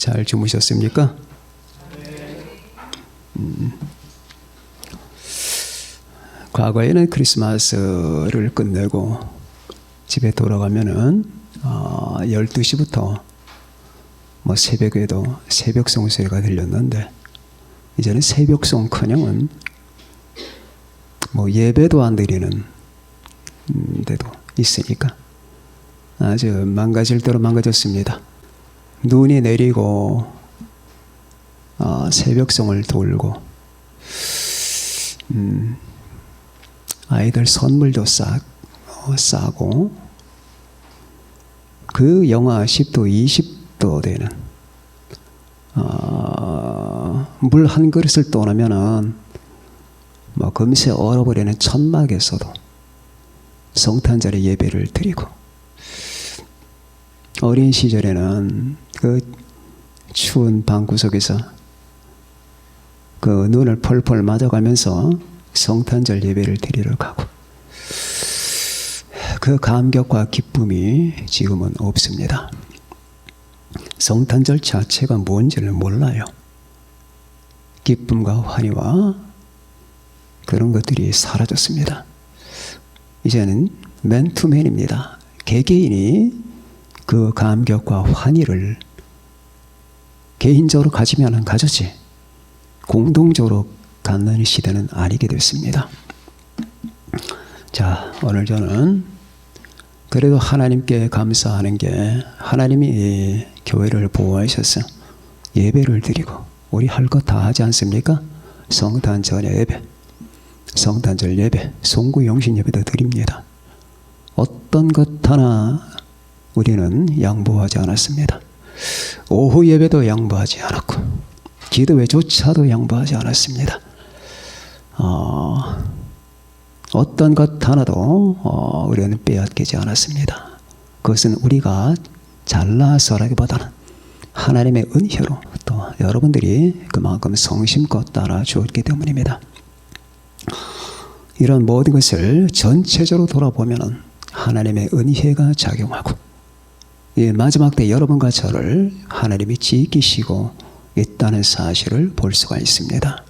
잘 주무셨습니까? 과거에는 크리스마스를 끝내고 집에 돌아가면은 12시부터 뭐 새벽에도 새벽송 소리가 들렸는데, 이제는 새벽송커녕은 뭐 예배도 안 드리는 데도 있으니까 아주 망가질 대로 망가졌습니다. 눈이 내리고 새벽송을 돌고 아이들 선물도 싸고 그 영하 10도 20도 되는 물 한 그릇을 떠나면은 뭐 금세 얼어버리는 천막에서도 성탄절의 예배를 드리고, 어린 시절에는 그 추운 방구석에서 그 눈을 펄펄 맞아가면서 성탄절 예배를 드리러 가고, 그 감격과 기쁨이 지금은 없습니다. 성탄절 자체가 뭔지를 몰라요. 기쁨과 환희와 그런 것들이 사라졌습니다. 이제는 맨투맨입니다. 개개인이 그 감격과 환희를 개인적으로 가지면 가졌지 공동적으로 갖는 시대는 아니게 됐습니다. 자, 오늘 저는 그래도 하나님께 감사하는 게, 하나님이 이 교회를 보호하셔서 예배를 드리고, 우리 할 것 다 하지 않습니까? 성탄절 예배, 성탄절 예배, 송구영신 예배도 드립니다. 어떤 것 하나 우리는 양보하지 않았습니다. 오후 예배도 양보하지 않았고, 기도회조차도 양보하지 않았습니다. 어떤 것 하나도 우리는 빼앗기지 않았습니다. 그것은 우리가 잘나서라기보다는 하나님의 은혜로, 또 여러분들이 그만큼 성심껏 따라 주었기 때문입니다. 이런 모든 것을 전체적으로 돌아보면 하나님의 은혜가 작용하고, 이 마지막 때 여러분과 저를 하나님이 지키시고 있다는 사실을 볼 수가 있습니다.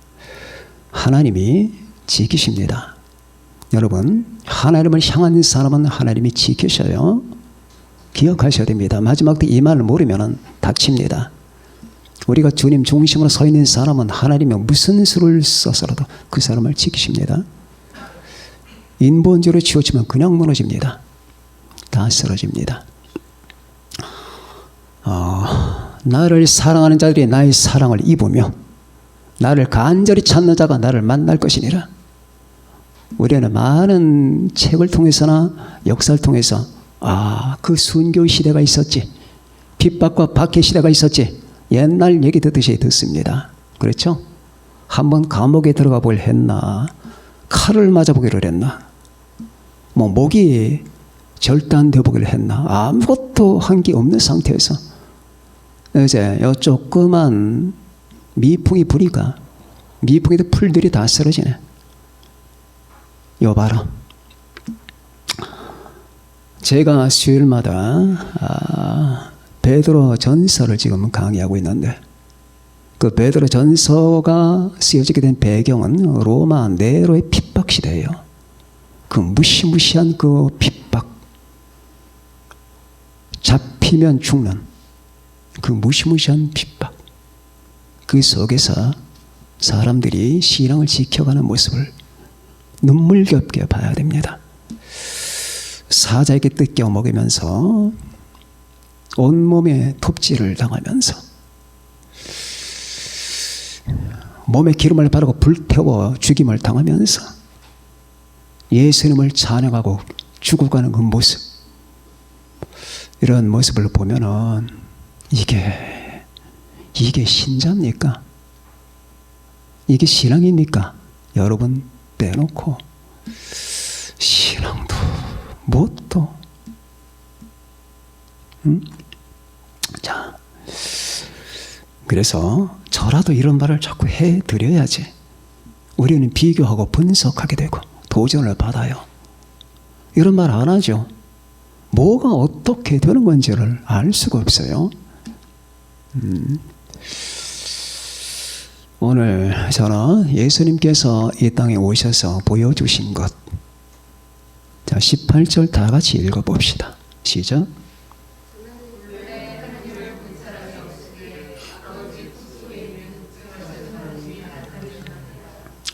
하나님이 지키십니다. 여러분, 하나님을 향한 사람은 하나님이 지키셔요. 기억하셔야 됩니다. 마지막 때 이 말을 모르면 다칩니다. 우리가 주님 중심으로 서 있는 사람은 하나님이 무슨 수를 써서라도 그 사람을 지키십니다. 인본주의로 치우치면 그냥 무너집니다. 다 쓰러집니다. 나를 사랑하는 자들이 나의 사랑을 입으며 나를 간절히 찾는 자가 나를 만날 것이니라. 우리는 많은 책을 통해서나 역사를 통해서 그 순교 시대가 있었지, 핍박과 박해 시대가 있었지, 옛날 얘기 듣듯이 듣습니다. 그렇죠? 한번 감옥에 들어가 보길 했나, 칼을 맞아보기를 했나, 뭐 목이 절단되어 보기를 했나, 아무것도 한 게 없는 상태에서 이제 요 조그만 미풍이 부니까 미풍에도 풀들이 다 쓰러지네. 요 봐라. 제가 수요일마다 베드로 전서를 지금 강의하고 있는데, 그 베드로 전서가 쓰여지게 된 배경은 로마 네로의 핍박 시대예요. 그 무시무시한 그 핍박, 잡히면 죽는 그 무시무시한 핍박, 그 속에서 사람들이 신앙을 지켜가는 모습을 눈물겹게 봐야 됩니다. 사자에게 뜯겨 먹이면서 온몸에 톱질을 당하면서 몸에 기름을 바르고 불태워 죽임을 당하면서 예수님을 찬양하고 죽어가는 그 모습, 이런 모습을 보면은 이게 신자입니까? 이게 신앙입니까? 여러분 빼놓고 신앙도 뭣도 자, 그래서 저라도 이런 말을 자꾸 해드려야지 우리는 비교하고 분석하게 되고 도전을 받아요. 이런 말 안 하죠. 뭐가 어떻게 되는 건지를 알 수가 없어요. 오늘 저는 예수님께서 이 땅에 오셔서 보여주신 것, 자 18절 다 같이 읽어봅시다. 시작.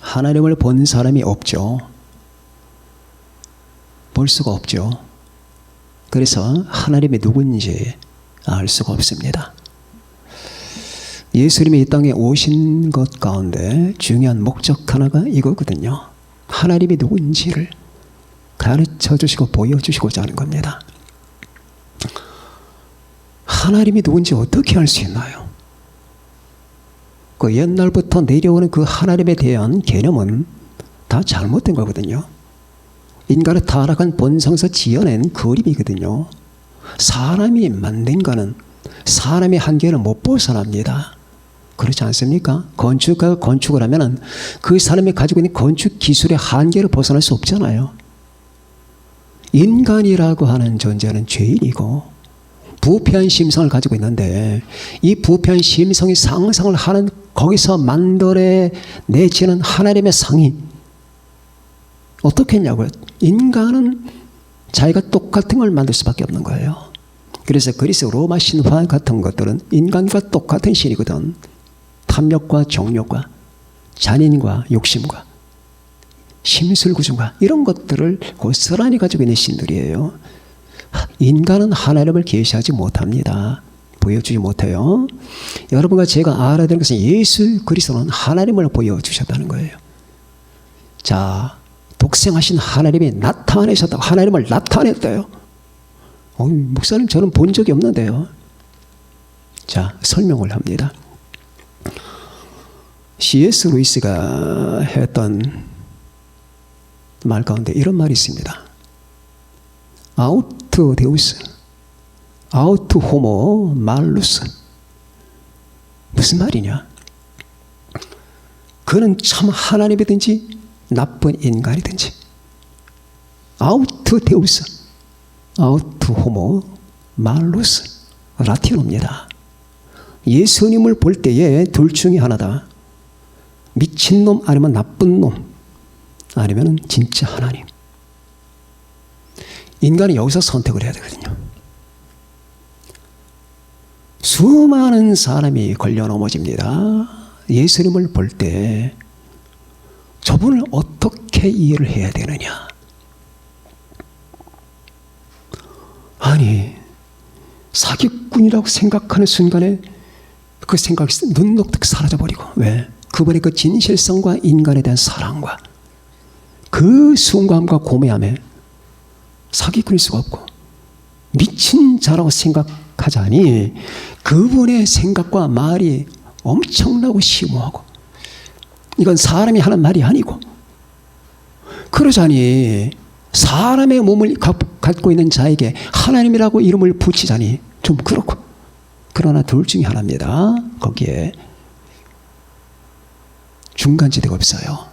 하나님을 본 사람이 없죠. 볼 수가 없죠. 그래서 하나님이 누군지 알 수가 없습니다. 예수님이 이 땅에 오신 것 가운데 중요한 목적 하나가 이거거든요. 하나님이 누군지를 가르쳐 주시고 보여주시고자 하는 겁니다. 하나님이 누군지 어떻게 알 수 있나요? 그 옛날부터 내려오는 그 하나님에 대한 개념은 다 잘못된 거거든요. 인간의 타락한 본성에서 지어낸 그림이거든요. 사람이 만든 거는 사람의 한계를 못 벗어납니다. 그렇지 않습니까? 건축가가 건축을 하면은 그 사람이 가지고 있는 건축 기술의 한계를 벗어날 수 없잖아요. 인간이라고 하는 존재는 죄인이고 부패한 심성을 가지고 있는데 이 부패한 심성이 상상을 하는 거기서 만들어 내지는 하나님의 상이 어떻게 했냐고요? 인간은 자기가 똑같은 걸 만들 수밖에 없는 거예요. 그래서 그리스 로마 신화 같은 것들은 인간과 똑같은 신이거든. 탐욕과 정욕과 잔인과 욕심과 심술구중과 이런 것들을 고스란히 가지고 있는 신들이에요. 인간은 하나님을 계시하지 못합니다. 보여주지 못해요. 여러분과 제가 알아야 되는 것은 예수 그리스도는 하나님을 보여주셨다는 거예요. 자, 독생하신 하나님이 나타내셨다고 하나님을 나타냈대요. 목사님 저는 본 적이 없는데요. 자, 설명을 합니다. C.S. 루이스가 했던 말 가운데 이런 말이 있습니다. 아우트 데우스, 아우트 호모 말루스. 무슨 말이냐? 그는 참 하나님이든지 나쁜 인간이든지 아우트 데우스, 아우트 호모 말루스. 라틴어입니다. 예수님을 볼 때에 둘 중에 하나다. 미친놈 아니면 나쁜 놈 아니면 진짜 하나님. 인간이 여기서 선택을 해야 되거든요. 수많은 사람이 걸려 넘어집니다. 예수님을 볼 때 저분을 어떻게 이해를 해야 되느냐. 아니 사기꾼이라고 생각하는 순간에 그 생각이 눈녹듯 사라져버리고 왜? 그분의 그 진실성과 인간에 대한 사랑과 그 순간과 고매함에 사기꾼일 수가 없고 미친 자라고 생각하자니 그분의 생각과 말이 엄청나고 심오하고 이건 사람이 하는 말이 아니고 그러자니 사람의 몸을 갖고 있는 자에게 하나님이라고 이름을 붙이자니 좀 그렇고 그러나 둘 중에 하나입니다. 거기에 중간지대가 없어요.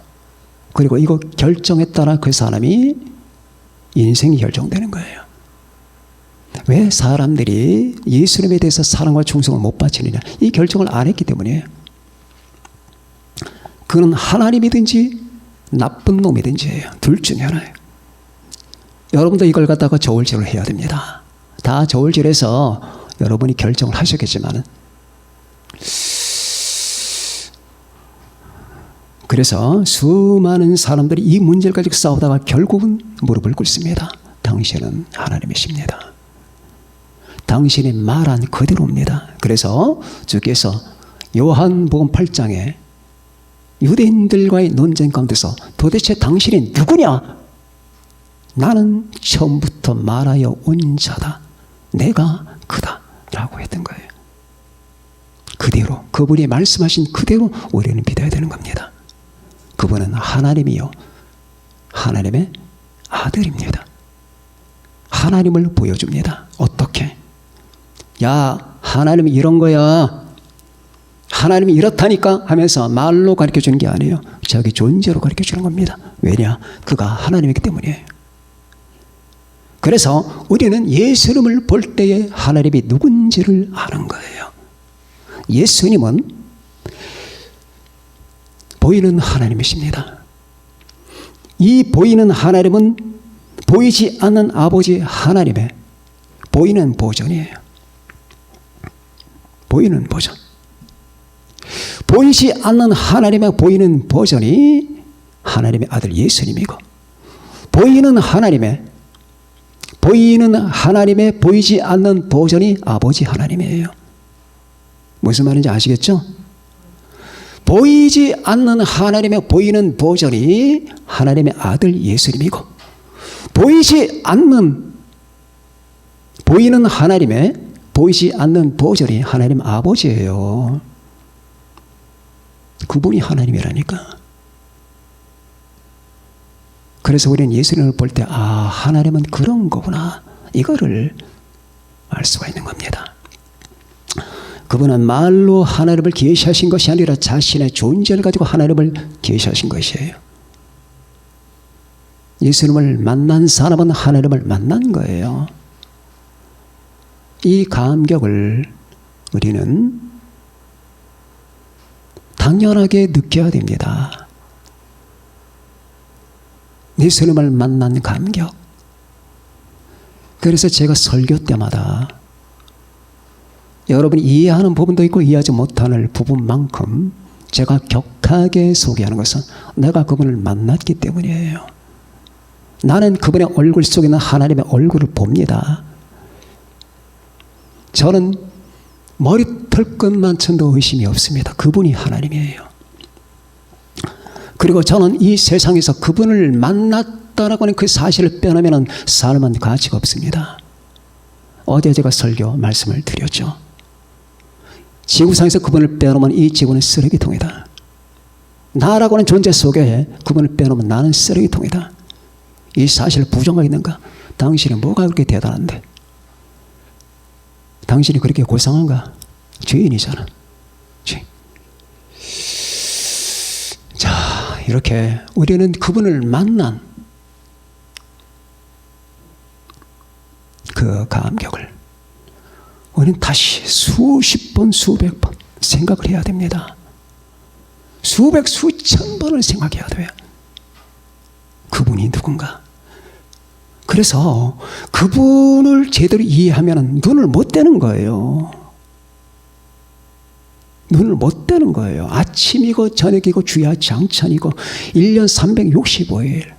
그리고 이거 결정에 따라 그 사람이 인생이 결정되는 거예요. 왜 사람들이 예수님에 대해서 사랑과 충성을 못 바치느냐? 이 결정을 안 했기 때문이에요. 그는 하나님이든지 나쁜 놈이든지예요. 둘 중에 하나예요. 여러분도 이걸 갖다가 저울질을 해야 됩니다. 다 저울질해서 여러분이 결정을 하셨겠지만 그래서 수많은 사람들이 이 문제를 가지고 싸우다가 결국은 무릎을 꿇습니다. 당신은 하나님이십니다. 당신이 말한 그대로입니다. 그래서 주께서 요한복음 8장에 유대인들과의 논쟁 가운데서 도대체 당신이 누구냐? 나는 처음부터 말하여 온 자다. 내가 그다. 라고 했던 거예요. 그대로 그분이 말씀하신 그대로 우리는 믿어야 되는 겁니다. 그분은 하나님이요 하나님의 아들입니다. 하나님을 보여줍니다. 어떻게? 야 하나님이 이런 거야. 하나님이 이렇다니까 하면서 말로 가르쳐 주는 게 아니에요. 자기 존재로 가르쳐 주는 겁니다. 왜냐? 그가 하나님이기 때문이에요. 그래서 우리는 예수님을 볼 때에 하나님이 누군지를 아는 거예요. 예수님은 보이는 하나님이십니다. 이 보이는 하나님은 보이지 않는 아버지 하나님의 보이는 보존이에요. 보이는 보존. 보이지 않는 하나님의 보이는 보존이 하나님의 아들 예수님이고, 보이는 하나님의 보이지 않는 보존이 아버지 하나님이에요. 무슨 말인지 아시겠죠? 보이지 않는 하나님의 보이는 보존이 하나님의 아들 예수님이고, 보이는 하나님의 보이지 않는 보존이 하나님 아버지예요. 그분이 하나님이라니까. 그래서 우리는 예수님을 볼 때 하나님은 그런 거구나, 이거를 알 수가 있는 겁니다. 그분은 말로 하나님을 계시하신 것이 아니라 자신의 존재를 가지고 하나님을 계시하신 것이에요. 예수님을 만난 사람은 하나님을 만난 거예요. 이 감격을 우리는 당연하게 느껴야 됩니다. 예수님을 만난 감격. 그래서 제가 설교 때마다 여러분이 이해하는 부분도 있고 이해하지 못하는 부분만큼 제가 격하게 소개하는 것은 내가 그분을 만났기 때문이에요. 나는 그분의 얼굴 속에 있는 하나님의 얼굴을 봅니다. 저는 머리털 끝만큼도 의심이 없습니다. 그분이 하나님이에요. 그리고 저는 이 세상에서 그분을 만났다라고 하는 그 사실을 빼놓으면 삶은 가치가 없습니다. 어제 제가 설교 말씀을 드렸죠. 지구상에서 그분을 빼놓으면 이 지구는 쓰레기통이다. 나라고 하는 존재 속에 그분을 빼놓으면 나는 쓰레기통이다. 이 사실을 부정하겠는가? 당신이 뭐가 그렇게 대단한데? 당신이 그렇게 고상한가? 죄인이잖아. 죄인. 자, 이렇게 우리는 그분을 만난 그 감격을 우리는 다시 수십 번, 수백 번 생각을 해야 됩니다. 수백, 수천 번을 생각해야 돼요. 그분이 누군가. 그래서 그분을 제대로 이해하면 눈을 못 떼는 거예요. 눈을 못 떼는 거예요. 아침이고 저녁이고 주야 장천이고 1년 365일.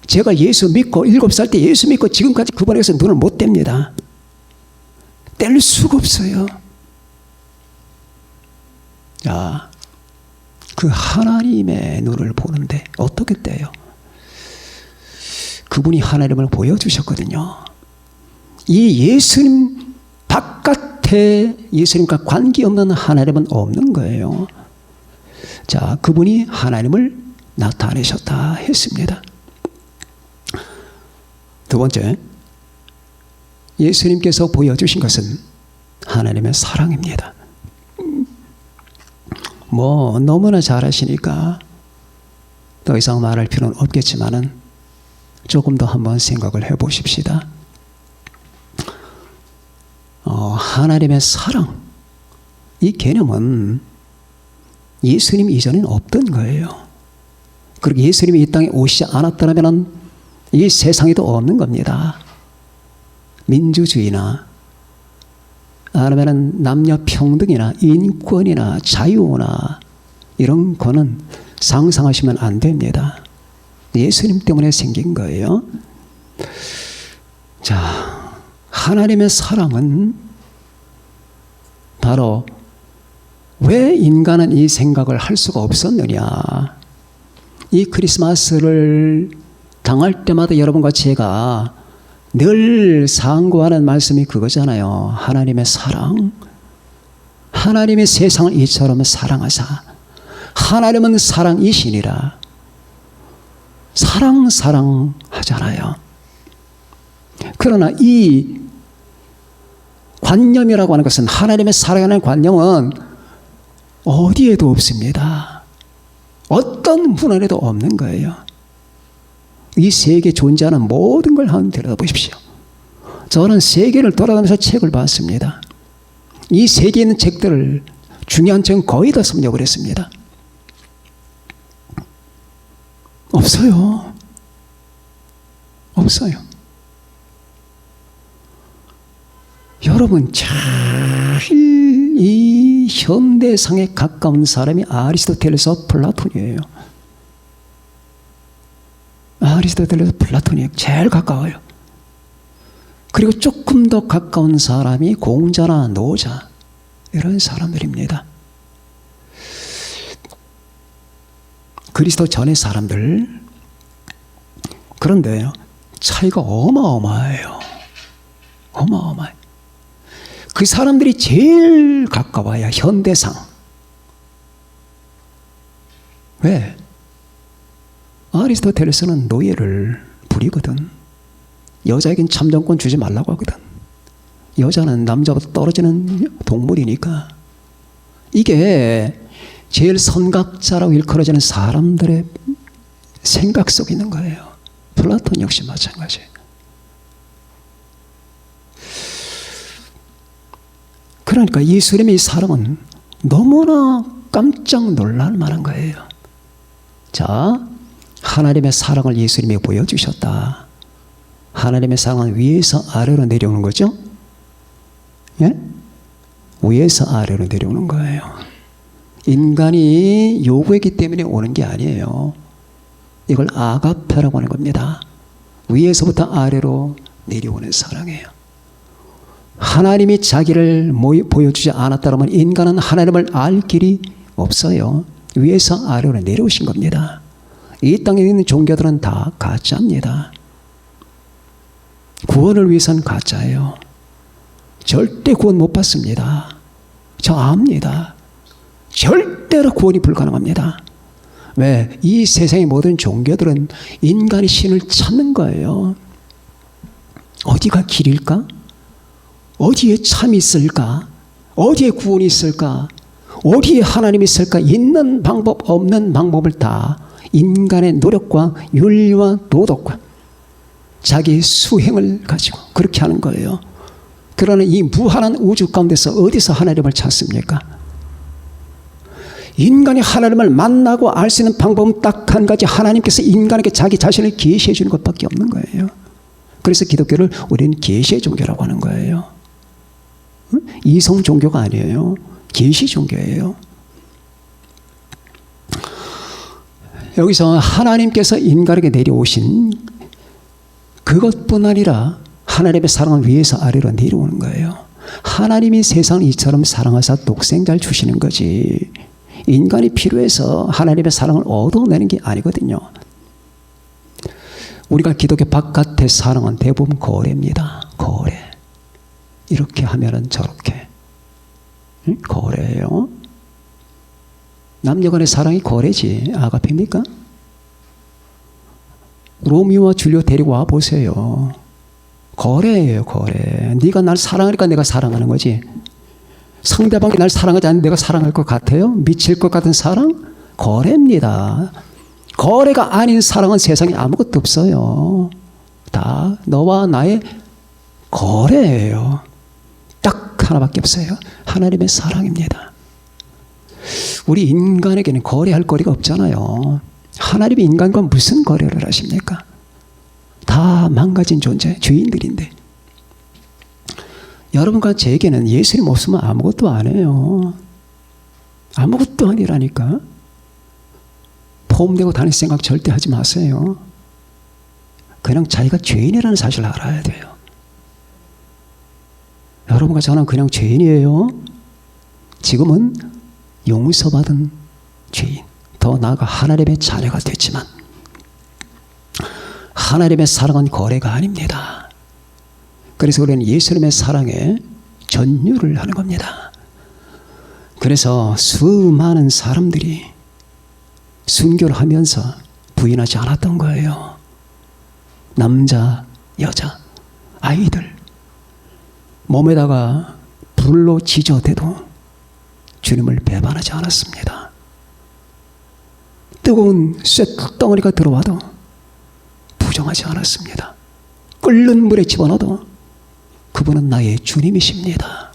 제가 예수 믿고 7살 때 예수 믿고 지금까지 그분에게서 눈을 못 뗍니다. 뗄 수가 없어요. 자, 그 하나님의 눈을 보는데 어떻게 떼요? 그분이 하나님을 보여주셨거든요. 이 예수님 바깥에 예수님과 관계없는 하나님은 없는 거예요. 자, 그분이 하나님을 나타내셨다 했습니다. 두 번째, 예수님께서 보여주신 것은 하나님의 사랑입니다. 너무나 잘하시니까 더 이상 말할 필요는 없겠지만은 조금 더 한번 생각을 해보십시다. 하나님의 사랑, 이 개념은 예수님 이전에는 없던 거예요. 그리고 예수님이 이 땅에 오시지 않았다면 이 세상에도 없는 겁니다. 민주주의나 아니면 남녀 평등이나 인권이나 자유나 이런 거는 상상하시면 안 됩니다. 예수님 때문에 생긴 거예요. 자, 하나님의 사랑은 바로 왜 인간은 이 생각을 할 수가 없었느냐. 이 크리스마스를 당할 때마다 여러분과 제가 늘 상고하는 말씀이 그거잖아요. 하나님의 사랑. 하나님의 세상을 이처럼 사랑하사 하나님은 사랑이시니라. 사랑 하잖아요. 그러나 이 관념이라고 하는 것은, 하나님의 사랑이라는 관념은 어디에도 없습니다. 어떤 문헌에도 없는 거예요. 이 세계에 존재하는 모든 걸 한번 들여다보십시오. 저는 세계를 돌아다니면서 책을 봤습니다. 이 세계에 있는 책들을 중요한 책은 거의 다 섭렵을 했습니다. 없어요. 없어요. 여러분, 제일 이 현대상에 가까운 사람이 아리스토텔레스와 플라톤이에요. 아리스토텔레스, 플라톤이 제일 가까워요. 그리고 조금 더 가까운 사람이 공자나 노자, 이런 사람들입니다. 그리스도 전의 사람들. 그런데요, 차이가 어마어마해요. 어마어마해요. 그 사람들이 제일 가까워야 현대상. 왜? 아리스토텔레스는 노예를 부리거든. 여자에겐 참정권 주지 말라고 하거든. 여자는 남자보다 떨어지는 동물이니까. 이게 제일 선각자라고 일컬어지는 사람들의 생각 속에 있는 거예요. 플라톤 역시 마찬가지예요. 그러니까 예수님의 이 사랑은 너무나 깜짝 놀랄 만한 거예요. 자, 하나님의 사랑을 예수님이 보여주셨다. 하나님의 사랑은 위에서 아래로 내려오는 거죠? 예? 위에서 아래로 내려오는 거예요. 인간이 요구했기 때문에 오는 게 아니에요. 이걸 아가페라고 하는 겁니다. 위에서부터 아래로 내려오는 사랑이에요. 하나님이 자기를 보여주지 않았다면 인간은 하나님을 알 길이 없어요. 위에서 아래로 내려오신 겁니다. 이 땅에 있는 종교들은 다 가짜입니다. 구원을 위해서는 가짜예요. 절대 구원 못 받습니다. 저 압니다. 절대로 구원이 불가능합니다. 왜? 이 세상의 모든 종교들은 인간이 신을 찾는 거예요. 어디가 길일까? 어디에 참이 있을까? 어디에 구원이 있을까? 어디에 하나님이 있을까? 있는 방법, 없는 방법을 다 인간의 노력과 윤리와 도덕과 자기의 수행을 가지고 그렇게 하는 거예요. 그러나 이 무한한 우주 가운데서 어디서 하나님을 찾습니까? 인간이 하나님을 만나고 알 수 있는 방법은 딱 한 가지, 하나님께서 인간에게 자기 자신을 계시해 주는 것밖에 없는 거예요. 그래서 기독교를 우리는 계시의 종교라고 하는 거예요. 이성 종교가 아니에요. 계시 종교예요. 여기서 하나님께서 인간에게 내려오신 그것뿐 아니라 하나님의 사랑은 위에서 아래로 내려오는 거예요. 하나님이 세상을 이처럼 사랑하사 독생자를 주시는 거지, 인간이 필요해서 하나님의 사랑을 얻어내는 게 아니거든요. 우리가 기독교 바깥의 사랑은 대부분 거래입니다. 거래. 이렇게 하면은 저렇게. 거래예요. 남녀간의 사랑이 거래지 아가페입니까? 로미오와 줄리오 데리고 와 보세요. 거래예요, 거래. 네가 날 사랑하니까 내가 사랑하는 거지. 상대방이 날 사랑하지 않는데 내가 사랑할 것 같아요? 미칠 것 같은 사랑? 거래입니다. 거래가 아닌 사랑은 세상에 아무것도 없어요. 다 너와 나의 거래예요. 딱 하나밖에 없어요. 하나님의 사랑입니다. 우리 인간에게는 거래할 거리가 없잖아요. 하나님이 인간과 무슨 거래를 하십니까? 다 망가진 존재, 죄인들인데. 여러분과 제게는 예수님 없으면 아무것도 안 해요. 아무것도 아니라니까. 폼되고 다닐 생각 절대 하지 마세요. 그냥 자기가 죄인이라는 사실을 알아야 돼요. 여러분과 저는 그냥 죄인이에요. 지금은 용서받은 죄인, 더 나아가 하나님의 자녀가 됐지만 하나님의 사랑은 거래가 아닙니다. 그래서 우리는 예수님의 사랑에 전율을 하는 겁니다. 그래서 수많은 사람들이 순교를 하면서 부인하지 않았던 거예요. 남자, 여자, 아이들 몸에다가 불로 지져대도 주님을 배반하지 않았습니다. 뜨거운 쇳덩어리가 들어와도 부정하지 않았습니다. 끓는 물에 집어넣어도 그분은 나의 주님이십니다.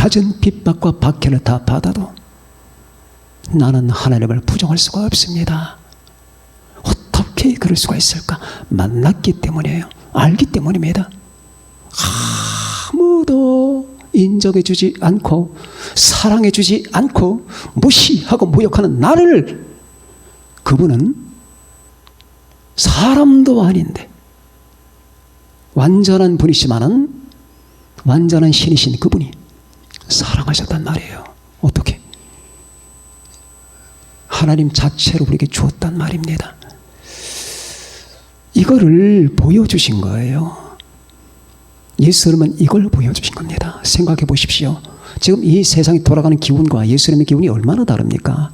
갖은 핍박과 박해를 다 받아도 나는 하나님을 부정할 수가 없습니다. 어떻게 그럴 수가 있을까? 만났기 때문이에요. 알기 때문입니다. 아무도 인정해주지 않고 사랑해주지 않고 무시하고 모욕하는 나를 그분은 사람도 아닌데 완전한 분이시만은 완전한 신이신 그분이 사랑하셨단 말이에요. 어떻게? 하나님 자체로 우리에게 주었단 말입니다. 이거를 보여주신 거예요. 예수님은 이걸 보여주신 겁니다. 생각해 보십시오. 지금 이 세상이 돌아가는 기운과 예수님의 기운이 얼마나 다릅니까?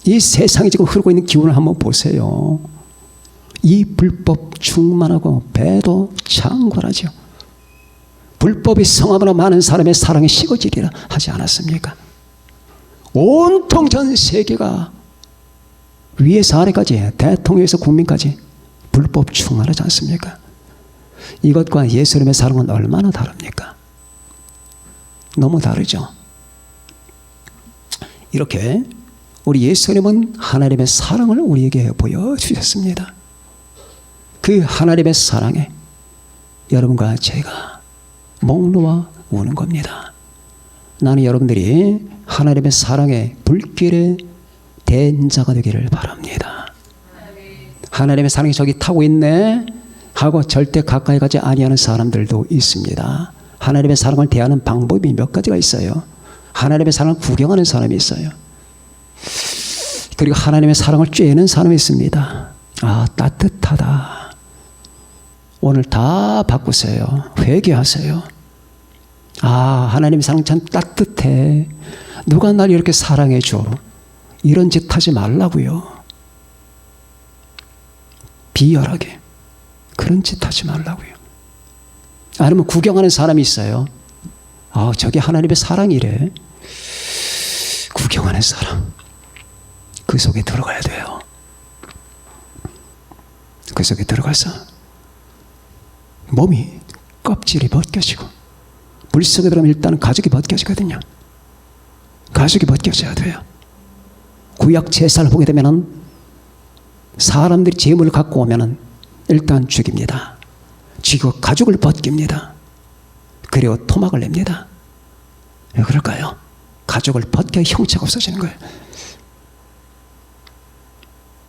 이 세상이 지금 흐르고 있는 기운을 한번 보세요. 이 불법 충만하고 배도 창궐하죠. 불법이 성함으로 많은 사람의 사랑이 식어지리라 하지 않았습니까? 온통 전 세계가 위에서 아래까지 대통령에서 국민까지 불법 충만하지 않습니까? 이것과 예수님의 사랑은 얼마나 다릅니까? 너무 다르죠. 이렇게 우리 예수님은 하나님의 사랑을 우리에게 보여주셨습니다. 그 하나님의 사랑에 여러분과 제가 목 놓아 우는 겁니다. 나는 여러분들이 하나님의 사랑의 불길에 댄 자가 되기를 바랍니다. 하나님의 사랑이 저기 타고 있네 하고 절대 가까이 가지 아니하는 사람들도 있습니다. 하나님의 사랑을 대하는 방법이 몇 가지가 있어요. 하나님의 사랑을 구경하는 사람이 있어요. 그리고 하나님의 사랑을 쬐는 사람이 있습니다. 아, 따뜻하다. 오늘 다 바꾸세요. 회개하세요. 아, 하나님의 사랑 참 따뜻해. 누가 날 이렇게 사랑해 줘. 이런 짓 하지 말라고요. 비열하게 그런 짓 하지 말라고요. 아니면 구경하는 사람이 있어요. 아, 저게 하나님의 사랑이래. 구경하는 사람. 그 속에 들어가야 돼요. 그 속에 들어가서 몸이 껍질이 벗겨지고 물 속에 들어가면 일단 가죽이 벗겨지거든요. 가죽이 벗겨져야 돼요. 구약 제사를 보게 되면은 사람들이 제물을 갖고 오면은 일단 죽입니다. 죽이고 가죽을 벗깁니다. 그리고 토막을 냅니다. 왜 그럴까요? 가죽을 벗겨 형체가 없어지는 거예요.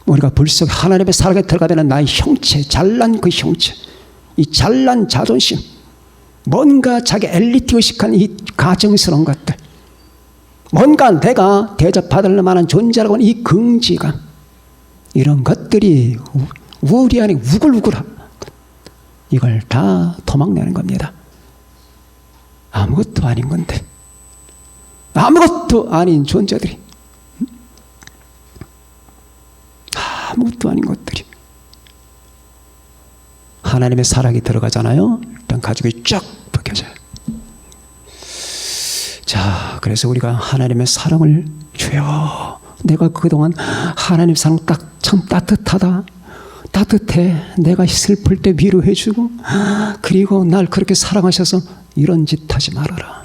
우리가 불 속에 하나님의 사랑에 들어가면 나의 형체, 잘난 그 형체, 이 잘난 자존심, 뭔가 자기 엘리트 의식한 이 가정스러운 것들, 뭔가 내가 대접받을 만한 존재라고 하는 이 긍지감, 이런 것들이 우리 안에 우글우글한 이걸 다 도망내는 겁니다. 아무것도 아닌 건데, 아무것도 아닌 존재들이, 아무것도 아닌 것들이 하나님의 사랑이 들어가잖아요. 일단 가죽이 쫙 벗겨져요. 자, 그래서 우리가 하나님의 사랑을 주여, 내가 그동안 하나님 사랑 참 따뜻하다, 따뜻해, 내가 슬플 때 위로해주고 그리고 날 그렇게 사랑하셔서 이런 짓 하지 말아라.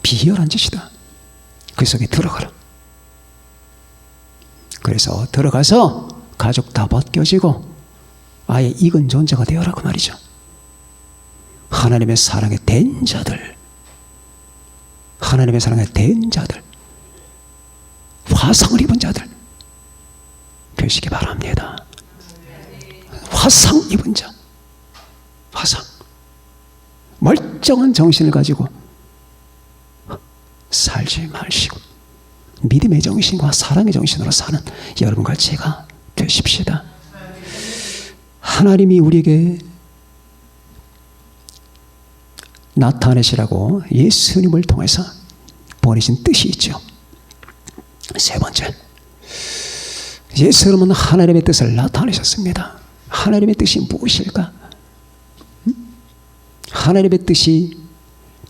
비열한 짓이다. 그 속에 들어가라. 그래서 들어가서 가죽 다 벗겨지고 아예 익은 존재가 되어라 그 말이죠. 하나님의 사랑에 댄 자들, 하나님의 사랑에 댄 자들, 화상을 입은 자들 되시기 바랍니다. 화상 입은 자, 화상, 멀쩡한 정신을 가지고 살지 마시고 믿음의 정신과 사랑의 정신으로 사는 여러분과 제가 되십시다. 하나님이 우리에게 나타내시라고 예수님을 통해서 보내신 뜻이 있죠. 세 번째, 예수님은 하나님의 뜻을 나타내셨습니다. 하나님의 뜻이 무엇일까? 하나님의 뜻이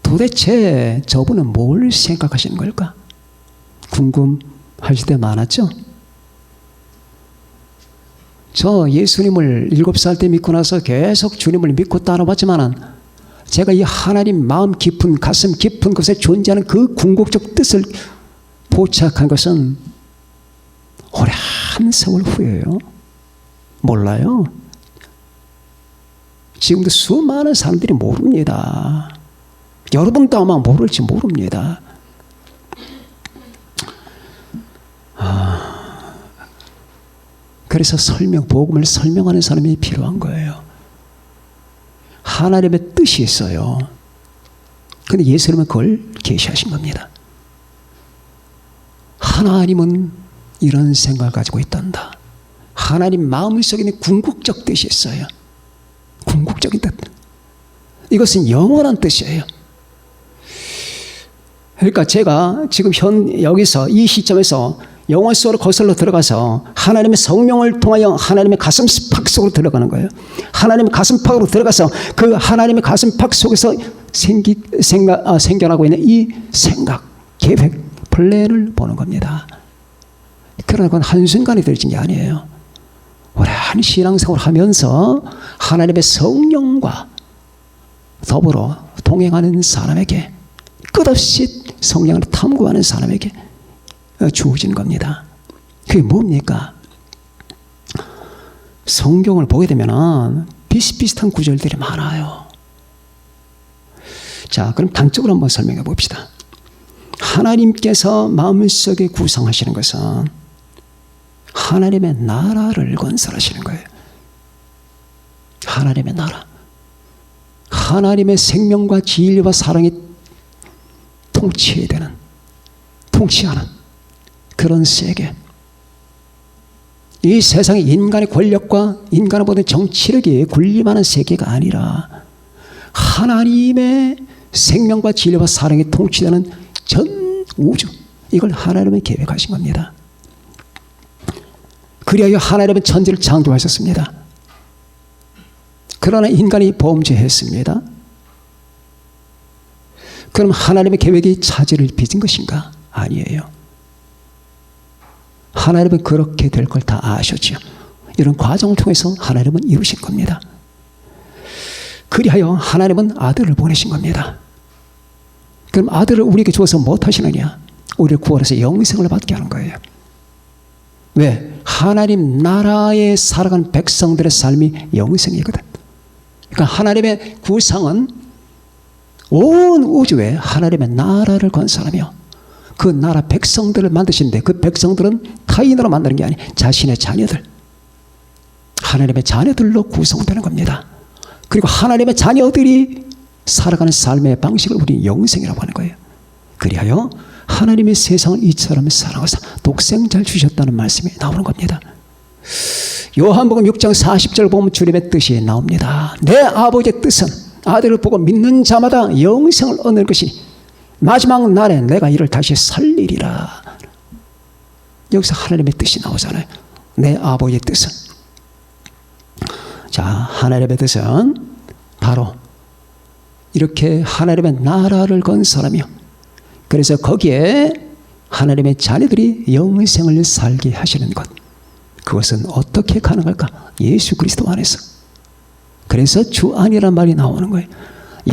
도대체 저분은 뭘 생각하시는 걸까? 궁금하실 때 많았죠? 저 예수님을 7살 때 믿고 나서 계속 주님을 믿고 따라왔지만은 제가 이 하나님 마음 깊은 가슴 깊은 곳에 존재하는 그 궁극적 뜻을 포착한 것은 오랜 세월 후예요. 몰라요. 지금도 수많은 사람들이 모릅니다. 여러분도 아마 모를지 모릅니다. 그래서 복음을 설명하는 사람이 필요한 거예요. 하나님의 뜻이 있어요. 근데 예수님은 그걸 계시하신 겁니다. 하나님은 이런 생각을 가지고 있단다. 하나님 마음속에 있는 궁극적 뜻이 있어요. 궁극적인 뜻. 이것은 영원한 뜻이에요. 그러니까 제가 지금 여기서 이 시점에서 영혼 속으로 거슬러 들어가서 하나님의 성령을 통하여 하나님의 가슴팍 속으로 들어가는 거예요. 하나님의 가슴팍으로 들어가서 그 하나님의 가슴팍 속에서 생겨나고 있는 이 생각, 계획, 플랜을 보는 겁니다. 그러나 그건 한순간에 들어진 게 아니에요. 오랜 신앙생활을 하면서 하나님의 성령과 더불어 동행하는 사람에게, 끝없이 성령을 탐구하는 사람에게 주어진 겁니다. 그게 뭡니까? 성경을 보게 되면 비슷비슷한 구절들이 많아요. 자, 그럼 단적으로 한번 설명해 봅시다. 하나님께서 마음속에 구성하시는 것은 하나님의 나라를 건설하시는 거예요. 하나님의 나라. 하나님의 생명과 진리와 사랑이 통치하는 그런 세계. 이 세상의 인간의 권력과 인간의 모든 정치력이 군림하는 세계가 아니라 하나님의 생명과 진리와 사랑이 통치되는 전 우주, 이걸 하나님은 계획하신 겁니다. 그리하여 하나님은 천지를 창조하셨습니다. 그러나 인간이 범죄했습니다. 그럼 하나님의 계획이 차질을 빚은 것인가? 아니에요. 하나님은 그렇게 될 걸 다 아셨죠. 이런 과정을 통해서 하나님은 이루신 겁니다. 그리하여 하나님은 아들을 보내신 겁니다. 그럼 아들을 우리에게 주어서 무엇하시느냐? 우리를 구원해서 영생을 받게 하는 거예요. 왜? 하나님 나라에 살아가는 백성들의 삶이 영생이거든. 그러니까 하나님의 구상은 온 우주에 하나님의 나라를 건설하며 그 나라 백성들을 만드시는데, 그 백성들은 타인으로 만드는 게 아니 자신의 자녀들, 하나님의 자녀들로 구성되는 겁니다. 그리고 하나님의 자녀들이 살아가는 삶의 방식을 우리는 영생이라고 하는 거예요. 그리하여 하나님의 세상을 이처럼 사랑하사 독생자를 주셨다는 말씀이 나오는 겁니다. 요한복음 6장 40절 보면 주님의 뜻이 나옵니다. 내 아버지의 뜻은 아들을 보고 믿는 자마다 영생을 얻는 것이니 마지막 날에 내가 이를 다시 살리리라. 여기서 하나님의 뜻이 나오잖아요. 내 아버지의 뜻은. 자, 하나님의 뜻은 바로 이렇게 하나님의 나라를 건설하며, 그래서 거기에 하나님의 자녀들이 영생을 살게 하시는 것. 그것은 어떻게 가능할까? 예수 그리스도 안에서. 그래서 주 안이란 말이 나오는 거예요.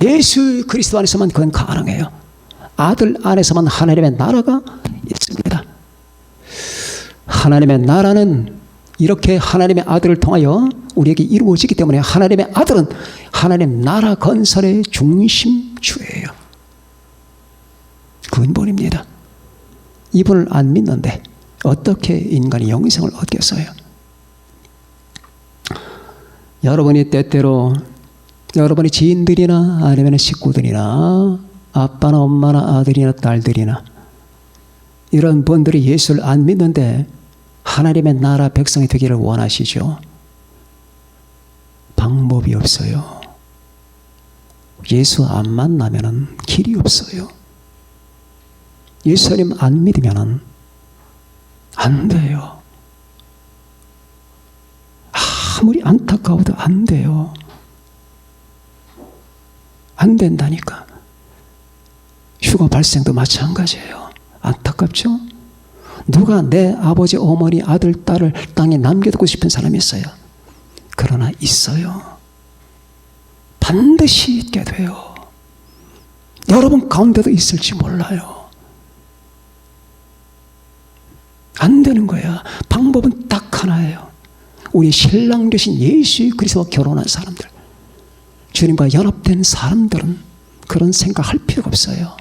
예수 그리스도 안에서만 그건 가능해요. 아들 안에서만 하나님의 나라가 있습니다. 하나님의 나라는 이렇게 하나님의 아들을 통하여 우리에게 이루어지기 때문에 하나님의 아들은 하나님 나라 건설의 중심주예요. 근본입니다. 이분을 안 믿는데 어떻게 인간이 영생을 얻겠어요? 여러분이 때때로 여러분의 지인들이나 아니면 식구들이나 아빠나 엄마나 아들이나 딸들이나 이런 분들이 예수를 안 믿는데 하나님의 나라 백성이 되기를 원하시죠? 방법이 없어요. 예수 안 만나면 길이 없어요. 예수님 안 믿으면 안 돼요. 아무리 안타까워도 안 돼요. 안 된다니까. 휴가 발생도 마찬가지예요. 안타깝죠? 누가 내 아버지, 어머니, 아들, 딸을 땅에 남겨두고 싶은 사람이 있어요? 그러나 있어요. 반드시 있게 돼요. 여러분 가운데도 있을지 몰라요. 안 되는 거야. 방법은 딱 하나예요. 우리 신랑 되신 예수 그리스도와 결혼한 사람들, 주님과 연합된 사람들은 그런 생각할 필요가 없어요.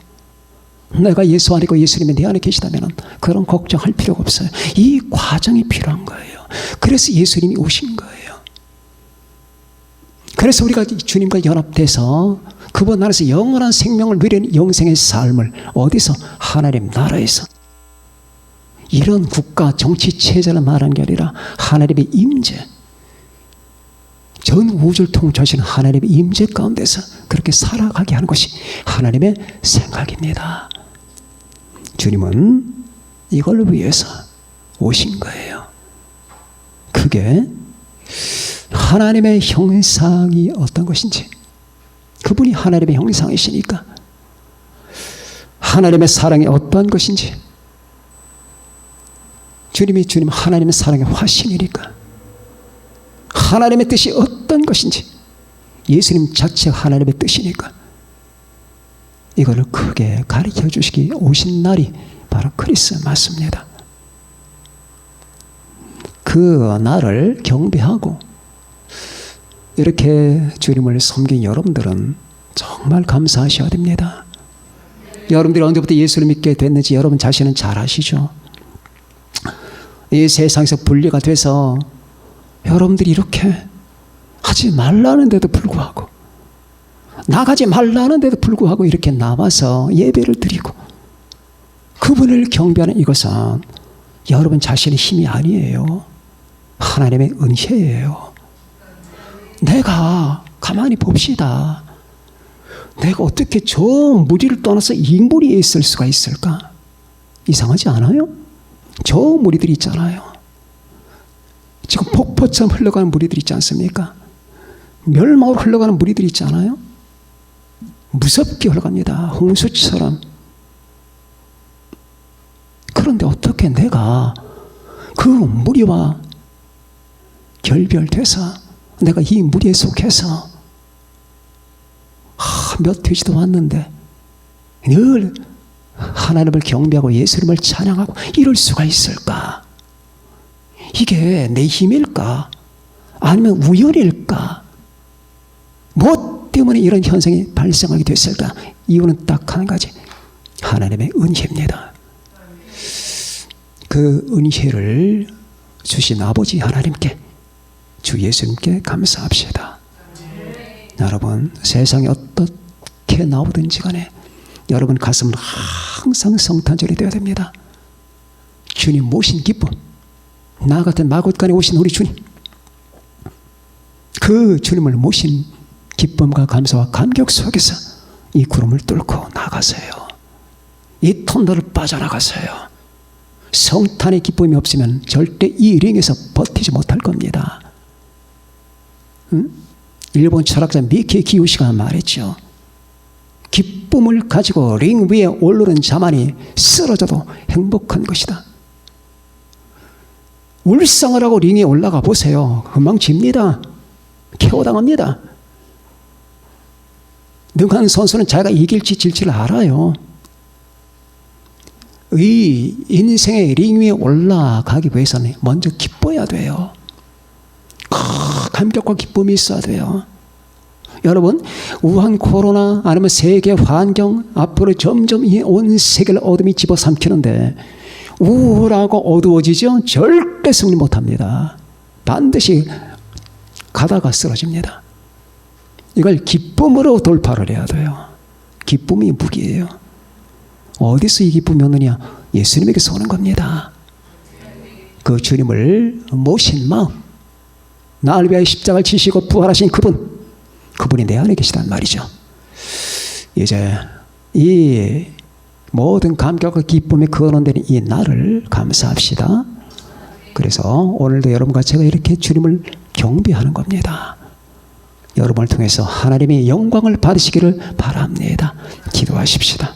내가 예수 아니고 예수님이 내 안에 계시다면 그런 걱정할 필요가 없어요. 이 과정이 필요한 거예요. 그래서 예수님이 오신 거예요. 그래서 우리가 주님과 연합돼서 그분 안에서 영원한 생명을 누리는 영생의 삶을 어디서? 하나님 나라에서. 이런 국가 정치 체제를 말하는 게 아니라 하나님의 임재, 전 우주를 통치하시는 하나님의 임재 가운데서 그렇게 살아가게 하는 것이 하나님의 생각입니다. 주님은 이걸 위해서 오신 거예요. 그게 하나님의 형상이 어떤 것인지, 그분이 하나님의 형상이시니까 하나님의 사랑이 어떠한 것인지, 주님 하나님의 사랑의 화신이니까 하나님의 뜻이 어떤 것인지, 예수님 자체가 하나님의 뜻이니까 이거를 크게 가르쳐 주시기 오신 날이 바로 크리스마스입니다. 그 날을 경배하고 이렇게 주님을 섬긴 여러분들은 정말 감사하셔야 됩니다. 여러분들이 언제부터 예수를 믿게 됐는지 여러분 자신은 잘 아시죠? 이 세상에서 분리가 돼서 여러분들이 이렇게 하지 말라는데도 불구하고, 나가지 말라는데도 불구하고 이렇게 나와서 예배를 드리고 그분을 경배하는 이것은 여러분 자신의 힘이 아니에요. 하나님의 은혜예요. 내가 가만히 봅시다. 내가 어떻게 저 무리를 떠나서 이 무리에 있을 수가 있을까? 이상하지 않아요? 저 무리들이 있잖아요. 지금 폭포처럼 흘러가는 무리들이 있지 않습니까? 멸망으로 흘러가는 무리들이 있잖아요. 무섭게 흘러갑니다. 홍수처럼. 그런데 어떻게 내가 그 무리와 결별돼서 내가 이 무리에 속해서 몇 되지도 않는데 늘 하나님을 경배하고 예수님을 찬양하고 이럴 수가 있을까? 이게 내 힘일까? 아니면 우연일까? 뭐 때문에 이런 현상이 발생하게 됐을까? 이유는 딱 한 가지, 하나님의 은혜입니다. 그 은혜를 주신 아버지 하나님께, 주 예수님께 감사합시다. 여러분, 세상이 어떻게 나오든지 간에 여러분 가슴은 항상 성탄절이 되어야 됩니다. 주님 모신 기쁨, 나 같은 마곳간에 오신 우리 주님, 그 주님을 모신 기쁨과 감사와 감격 속에서 이 구름을 뚫고 나가세요. 이 터널을 빠져나가세요. 성탄의 기쁨이 없으면 절대 이 링에서 버티지 못할 겁니다. 응? 일본 철학자 미키 기요시가 말했죠. 기쁨을 가지고 링 위에 오르는 자만이 쓰러져도 행복한 것이다. 울상을 하고 링에 올라가 보세요. 금방 집니다. KO 당합니다. 능한 선수는 자기가 이길지 질지를 알아요. 이 인생의 링 위에 올라가기 위해서는 먼저 기뻐야 돼요. 감격과 기쁨이 있어야 돼요. 여러분, 우한 코로나 아니면 세계 환경, 앞으로 점점 온 세계를 어둠이 집어삼키는데 우울하고 어두워지죠? 절대 승리 못합니다. 반드시 가다가 쓰러집니다. 이걸 기쁨으로 돌파를 해야 돼요. 기쁨이 무기예요. 어디서 이 기쁨이 오느냐? 예수님에게서 오는 겁니다. 그 주님을 모신 마음, 나를 위하여 십자가를 지시고 부활하신 그분이 내 안에 계시단 말이죠. 이제 이 모든 감격과 기쁨에 거론되는 이 날을 감사합시다. 그래서 오늘도 여러분과 제가 이렇게 주님을 경배하는 겁니다. 여러분을 통해서 하나님의 영광을 받으시기를 바랍니다. 기도하십시다.